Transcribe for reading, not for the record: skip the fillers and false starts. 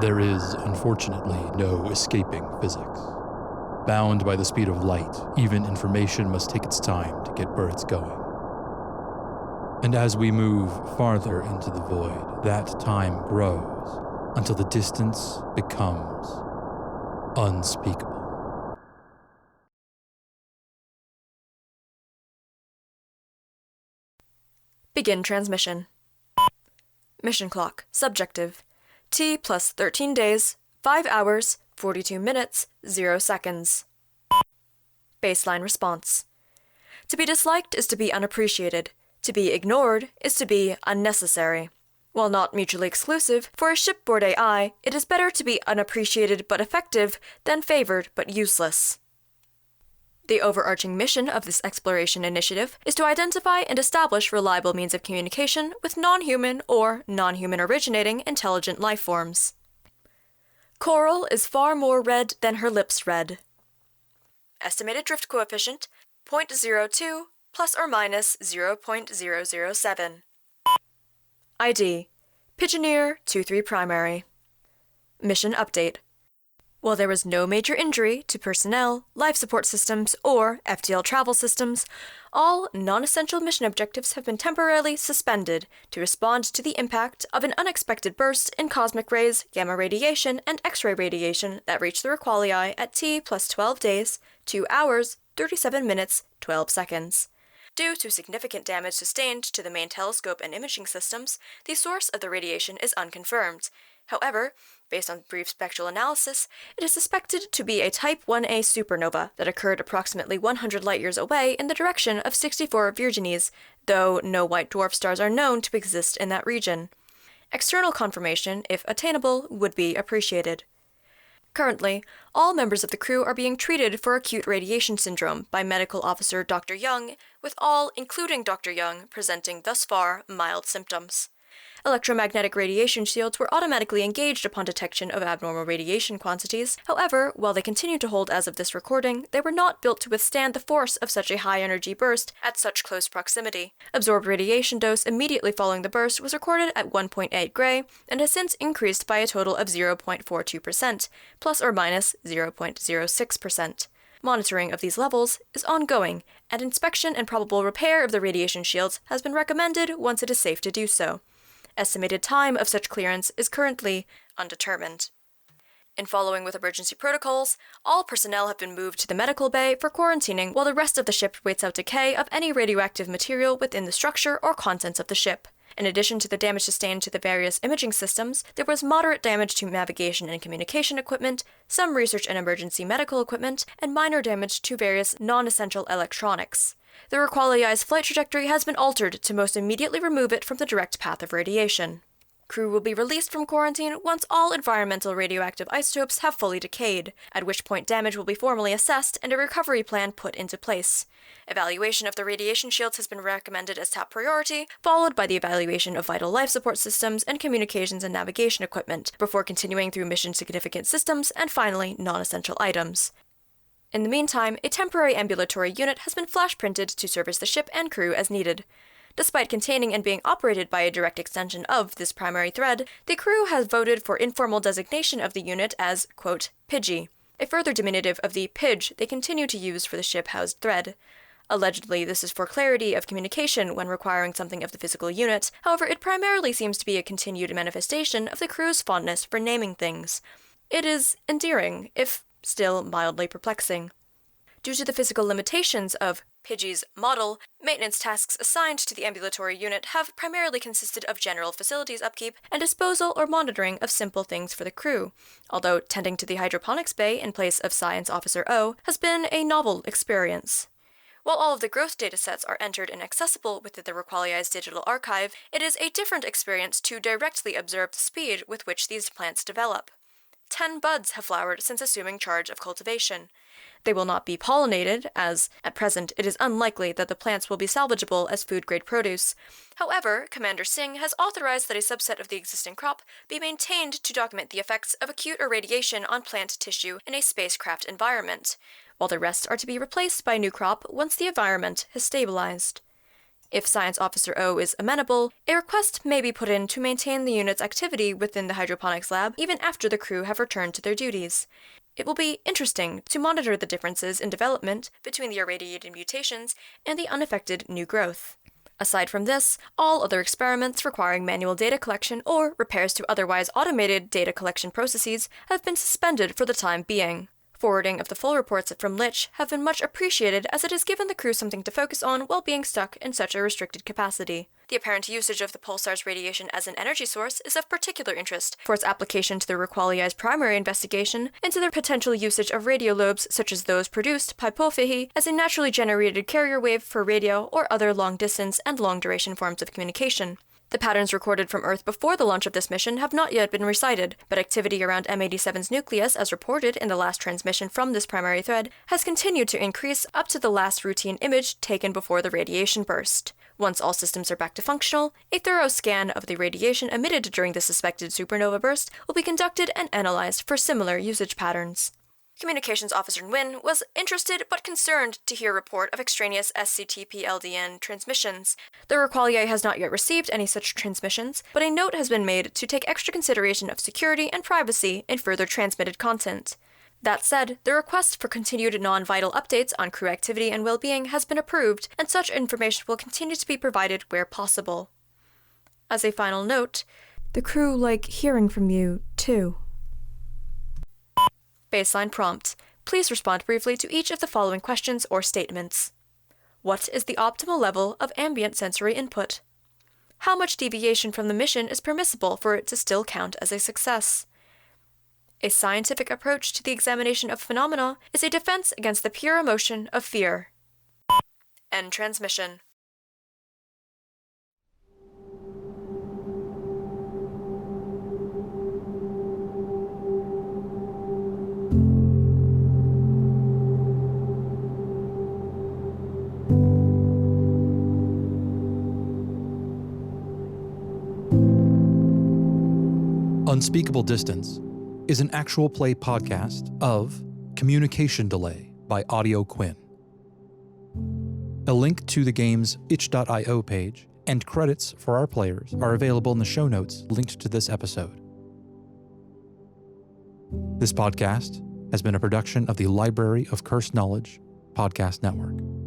There is, unfortunately, no escaping physics. Bound by the speed of light, even information must take its time to get birds going. And as we move farther into the void, that time grows until the distance becomes unspeakable. Begin transmission. Mission clock. Subjective. T plus 13 days, 5 hours, 42 minutes, 0 seconds. Baseline response. To be disliked is to be unappreciated. To be ignored is to be unnecessary. While not mutually exclusive, for a shipboard AI, it is better to be unappreciated but effective than favored but useless. The overarching mission of this exploration initiative is to identify and establish reliable means of communication with non-human or non-human originating intelligent life forms. Coral is far more red than her lips read. Estimated drift coefficient, 0.02 plus or minus 0.007. ID, Pidgey 23 primary. Mission update. While there was no major injury to personnel, life support systems, or FTL travel systems, all non-essential mission objectives have been temporarily suspended to respond to the impact of an unexpected burst in cosmic rays, gamma radiation, and X-ray radiation that reached the Requalii at T plus 12 days, 2 hours, 37 minutes, 12 seconds. Due to significant damage sustained to the main telescope and imaging systems, the source of the radiation is unconfirmed. However, based on brief spectral analysis, it is suspected to be a Type 1a supernova that occurred approximately 100 light-years away in the direction of 64 Virginis, though no white dwarf stars are known to exist in that region. External confirmation, if attainable, would be appreciated. Currently, all members of the crew are being treated for acute radiation syndrome by Medical Officer Dr. Young, with all, including Dr. Young, presenting thus far mild symptoms. Electromagnetic radiation shields were automatically engaged upon detection of abnormal radiation quantities. However, while they continue to hold as of this recording, they were not built to withstand the force of such a high-energy burst at such close proximity. Absorbed radiation dose immediately following the burst was recorded at 1.8 gray, and has since increased by a total of 0.42%, plus or minus 0.06%. Monitoring of these levels is ongoing, and inspection and probable repair of the radiation shields has been recommended once it is safe to do so. Estimated time of such clearance is currently undetermined. In following with emergency protocols, all personnel have been moved to the medical bay for quarantining while the rest of the ship waits out decay of any radioactive material within the structure or contents of the ship. In addition to the damage sustained to the various imaging systems, there was moderate damage to navigation and communication equipment, some research and emergency medical equipment, and minor damage to various non-essential electronics. The Requalii's flight trajectory has been altered to most immediately remove it from the direct path of radiation. Crew will be released from quarantine once all environmental radioactive isotopes have fully decayed, at which point damage will be formally assessed and a recovery plan put into place. Evaluation of the radiation shields has been recommended as top priority, followed by the evaluation of vital life support systems and communications and navigation equipment, before continuing through mission-significant systems and finally non-essential items. In the meantime, a temporary ambulatory unit has been flash-printed to service the ship and crew as needed. Despite containing and being operated by a direct extension of this primary thread, the crew has voted for informal designation of the unit as, quote, Pidgey, a further diminutive of the Pidge they continue to use for the ship-housed thread. Allegedly, this is for clarity of communication when requiring something of the physical unit. However, it primarily seems to be a continued manifestation of the crew's fondness for naming things. It is endearing, if still mildly perplexing. Due to the physical limitations of Pidgey's model, maintenance tasks assigned to the ambulatory unit have primarily consisted of general facilities upkeep and disposal or monitoring of simple things for the crew, although tending to the hydroponics bay in place of Science Officer O has been a novel experience. While all of the growth datasets are entered and accessible within the Requalii's digital archive, it is a different experience to directly observe the speed with which these plants develop. 10 buds have flowered since assuming charge of cultivation. They will not be pollinated, as, at present, it is unlikely that the plants will be salvageable as food-grade produce. However, Commander Singh has authorized that a subset of the existing crop be maintained to document the effects of acute irradiation on plant tissue in a spacecraft environment, while the rest are to be replaced by a new crop once the environment has stabilized. If Science Officer O is amenable, a request may be put in to maintain the unit's activity within the hydroponics lab even after the crew have returned to their duties. It will be interesting to monitor the differences in development between the irradiated mutations and the unaffected new growth. Aside from this, all other experiments requiring manual data collection or repairs to otherwise automated data collection processes have been suspended for the time being. Forwarding of the full reports from Lich have been much appreciated as it has given the crew something to focus on while being stuck in such a restricted capacity. The apparent usage of the pulsar's radiation as an energy source is of particular interest for its application to the Requaliai's primary investigation into their potential usage of radio lobes such as those produced by Pidgey as a naturally generated carrier wave for radio or other long-distance and long-duration forms of communication. The patterns recorded from Earth before the launch of this mission have not yet been recited, but activity around M87's nucleus, as reported in the last transmission from this primary thread, has continued to increase up to the last routine image taken before the radiation burst. Once all systems are back to functional, a thorough scan of the radiation emitted during the suspected supernova burst will be conducted and analyzed for similar usage patterns. Communications Officer Nguyen was interested but concerned to hear a report of extraneous SCTP-LDN transmissions. The Requaliai has not yet received any such transmissions, but a note has been made to take extra consideration of security and privacy in further transmitted content. That said, the request for continued non-vital updates on crew activity and well-being has been approved, and such information will continue to be provided where possible. As a final note, the crew like hearing from you, too. Baseline prompt. Please respond briefly to each of the following questions or statements. What is the optimal level of ambient sensory input? How much deviation from the mission is permissible for it to still count as a success? A scientific approach to the examination of phenomena is a defense against the pure emotion of fear. End transmission. Unspeakable Distance is an actual play podcast of Communication Delay by Audio Quinn. A link to the game's itch.io page and credits for our players are available in the show notes linked to this episode. This podcast has been a production of the Library of Cursed Knowledge Podcast Network.